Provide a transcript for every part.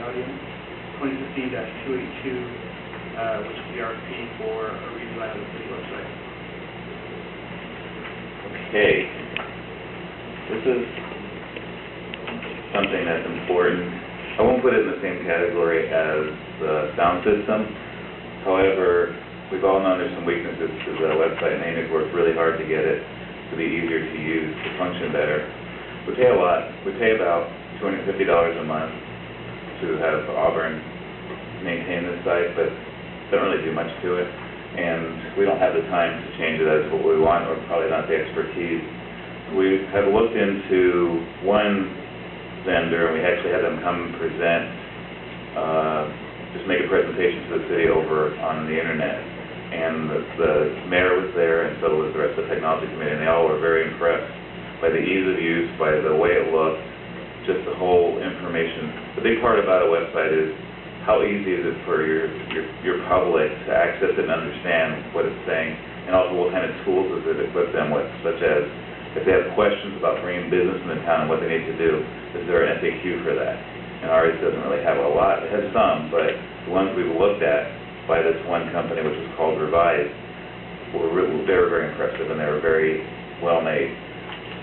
audience, 2015-282, which is the RFP for a redesign of the city website. Okay. This is something that's important. I won't put it in the same category as the sound system. However, we've all known there's some weaknesses to the website, and Amy's worked really hard to get it to be easier to use, to function better. We pay a lot. We pay about $250 a month to have Auburn maintain this site, but don't really do much to it. And we don't have the time to change it as what we want, or probably not the expertise. We have looked into one vendor, and we actually had them come present, just make a presentation to the city over on the internet. And the mayor was there, and so was the rest of the technology committee, and they all were very impressed by the ease of use, by the way it looked, just the whole information. The big part about a website is how easy is it for your public to access it and understand what it's saying, and also what kind of tools does it equip them with, such as if they have questions about bringing business in the town and what they need to do, is there an FAQ for that? And ours doesn't really have a lot. It has some, but the ones we've looked at by this one company, which was called Revise, were very impressive, and they were very well made.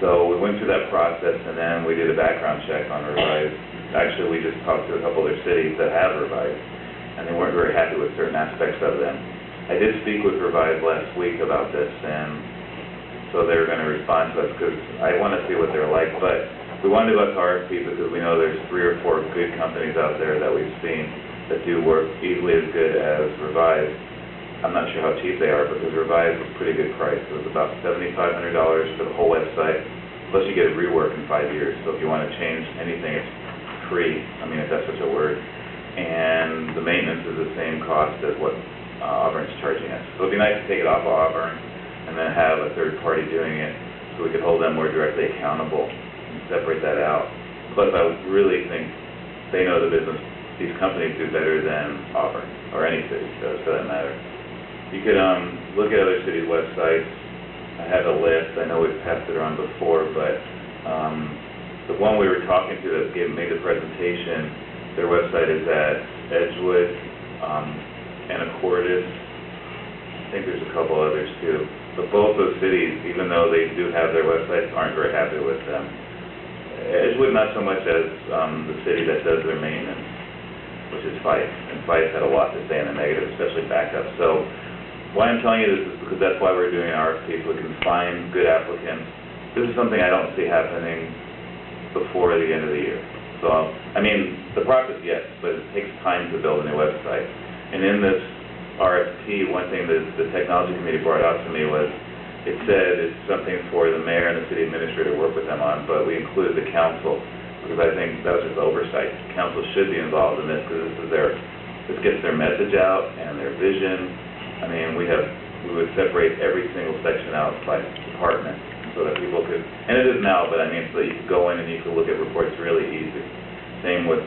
So we went through that process, and then we did a background check on Revise. Actually, we just talked to a couple other cities that have Revise, and they weren't very happy with certain aspects of them. I did speak with Revise last week about this, and so they're going to respond to us, because I want to see what they're like. But we wanted to go out to RFP because we know there's 3 or 4 good companies out there that we've seen that do work easily as good as Revise. I'm not sure how cheap they are, because Revise was a pretty good price. It was about $7,500 for the whole website, plus you get a rework in 5 years. So if you want to change anything, it's free. I mean, if that's such a word. And the maintenance is the same cost as what Auburn's charging us. So it'd be nice to take it off of Auburn and then have a third party doing it, so we could hold them more directly accountable and separate that out. Plus, I would really think they know the business these companies do better than Auburn, or any city does, for that matter. You could look at other cities' websites. I have a list. I know we've passed it around before, but the one we were talking to that made the presentation, their website is at Edgewood, Anacortes. I think there's a couple others too. But both those cities, even though they do have their websites, aren't very happy with them. Edgewood not so much as the city that does their maintenance, which is Fife. And Fife had a lot to say in the negative, especially backup. So why I'm telling you this is because that's why we're doing an RFP, so we can find good applicants. This is something I don't see happening before the end of the year. So, I mean, the process, yes, but it takes time to build a new website. And in this RFP, one thing that the technology committee brought out to me was, it said it's something for the mayor and the city administrator to work with them on, but we included the council, because I think that was just oversight. Council should be involved in this, because this gets their message out and their vision. I mean, we would separate every single section out by department, so that people could, and it is now, but I mean, so that you could go in and you could look at reports really easy. Same with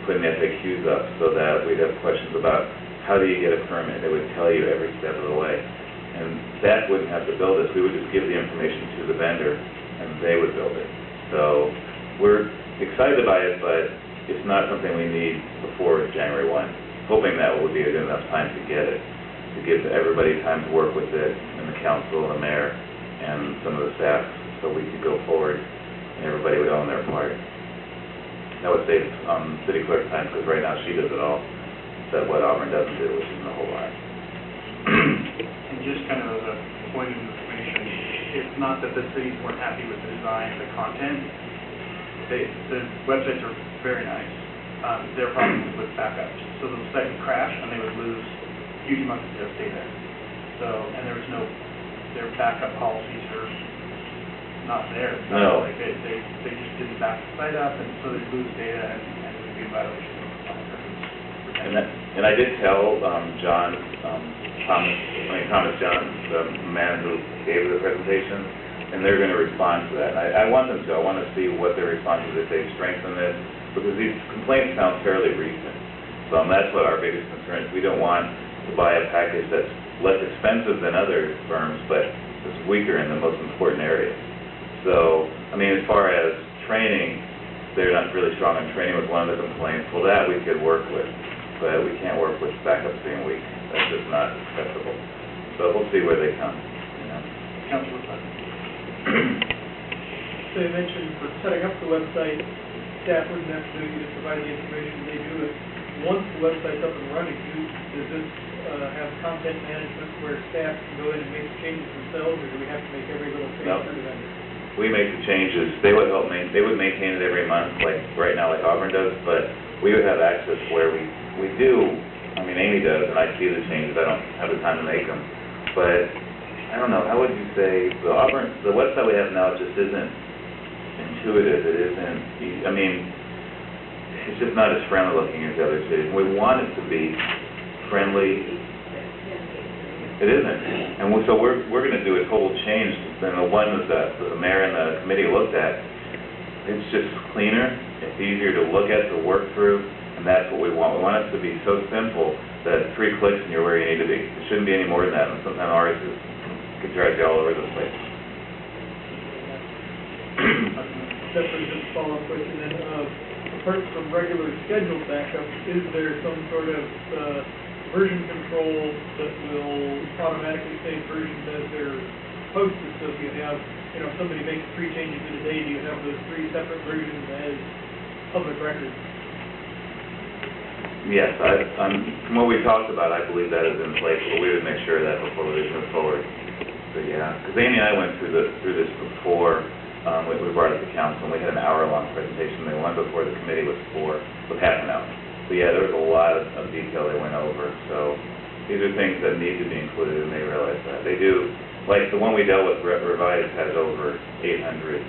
putting FAQs up, so that we'd have questions about how do you get a permit? They would tell you every step of the way. And staff wouldn't have to build this. We would just give the information to the vendor, and they would build it. So we're excited by it, but it's not something we need before January 1. Hoping that would be enough time to get it, to give everybody time to work with it, and the council, the mayor, and some of the staff, so we could go forward, and everybody would own their part. That would save city clerk time, because right now she does it all. That what Auburn doesn't do, which isn't a whole lot. And just kind of as a point of information, it's not that the cities weren't happy with the design, the content. The websites are very nice. Their problem is with backups. So the site would crash and they would lose huge amounts of data. So, and there was their backup policies are not there. No. Like they just didn't back the site up, and so they lose data, and it would be a violation. And I did tell Thomas John, the man who gave the presentation, and they're going to respond to that. I want them to. I want to see what their response is, if they've strengthened this, because these complaints sound fairly recent. So that's what our biggest concern is. We don't want to buy a package that's less expensive than other firms, but is weaker in the most important areas. So, I mean, as far as training, they're not really strong on training with one of the complaints. Well, that we could work with, but we can't work with backups being weak. That's just not acceptable. So we'll see where they come, you know. Councilor Sutton. So you mentioned for setting up the website, staff wouldn't have to provide the information, they do it. Once the website's up and running, does this have content management where staff can go in and make changes themselves, or do we have to make every little change No. through the vendor? We make the changes. They would help they would maintain it every month, like right now, like Auburn does, but we would have access where we do, I mean, Amy does, and I see the changes. I don't have the time to make them. But, I don't know, how would you say, the website we have now just isn't intuitive. It isn't, I mean, it's just not as friendly looking as the other cities. We want it to be friendly. It isn't. And so we're going to do a total change than the one that the mayor and the committee looked at. It's just cleaner, it's easier to look at, to work through, and that's what we want. We want it to be so simple that 3 clicks and you're where you need to be. It shouldn't be any more than that, and sometimes ours can drive you all over the place. Definitely just a follow-up question then. Apart from regular scheduled backup, is there some sort of version control that will automatically save versions as they're posted? So if you have, if somebody makes 3 changes in a day, do you have those 3 separate versions as public records? Yes, from what we talked about, I believe that is in place, but we would make sure of that before we move forward. But yeah, because Amy and I went through this before we brought it to council, and we had an hour-long presentation. The one before the committee was half an hour. But yeah, there was a lot of detail they went over. So these are things that need to be included, and they realize that. They do, like the one we dealt with, Revise, has over 800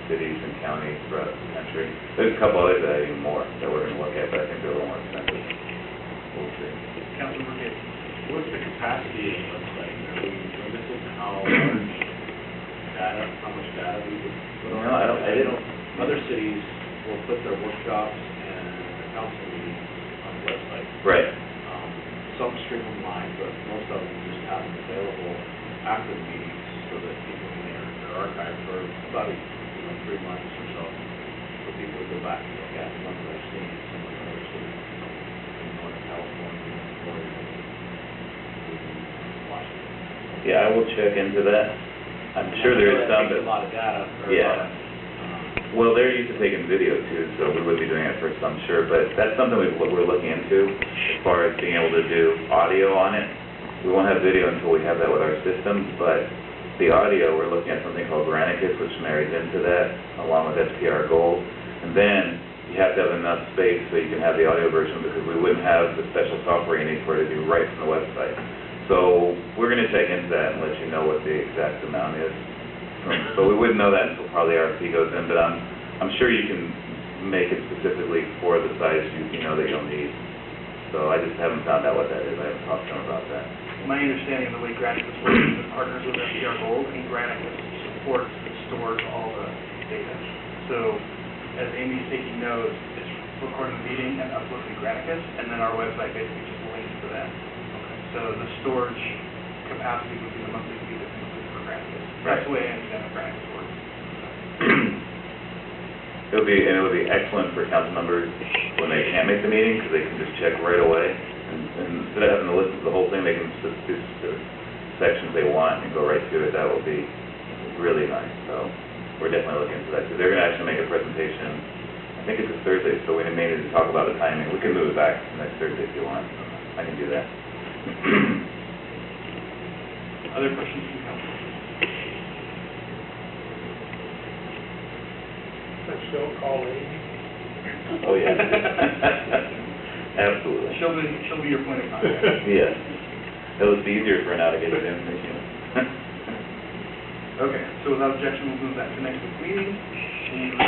cities and counties throughout the country. There's a couple others that have even more that we're going to look at, but I think they're a little more expensive. We'll see. Councilor Burkett. What's the capacity of the website? Are we limited to how much data we could put on? No, I didn't. Other cities will put their workshops and their council meetings on the website. Right. Some stream online, but most of them just have them available after the meetings so that people can they're archived for about 3 months or so, for people to go back and look at some of their cities, some of the other cities, in Northern California, Florida, Washington. Yeah, I will check into that. I'm sure there is some Takes a lot of data. Yeah. Well, they're used to taking video too, so we would be doing it first, I'm sure, but that's something we're looking into as far as being able to do audio on it. We won't have video until we have that with our system, but the audio, we're looking at something called Granicus, which marries into that, along with SPR Gold. And then you have to have enough space so you can have the audio version, because we wouldn't have the special software you need for it to do right from the website. So we're going to check into that and let you know what the exact amount is. But we wouldn't know that until probably RP goes in, but I'm sure you can make it specifically for the size you know that you'll need. So I just haven't found out what that is. I haven't talked to them about that. My understanding of the way Granicus works is it partners with SPR Gold, and Granicus supports and stores all the data. So as Amy's taking notes, it's recording the meeting and uploading to Granicus, and then our website basically just links to that. So the storage capacity would be the monthly fee that's included for Granicus. That's the way I understand how Granicus works. It would be excellent for council members when they can't make the meeting, because they can just check right away. And instead of having to listen to the whole thing, they can just do the sections they want and go right to it. That would be really nice. So we're definitely looking into that, because they're going to actually make a presentation. I think it's a Thursday, so we may need to talk about the timing. We can move it back to next Thursday if you want. I can do that. Other questions from council? Still call Amy. Oh, yeah. Absolutely. She'll be your point of contact. Yes. It'll be easier for now to get it information. Okay, so without objection, we'll move that to next week's meeting.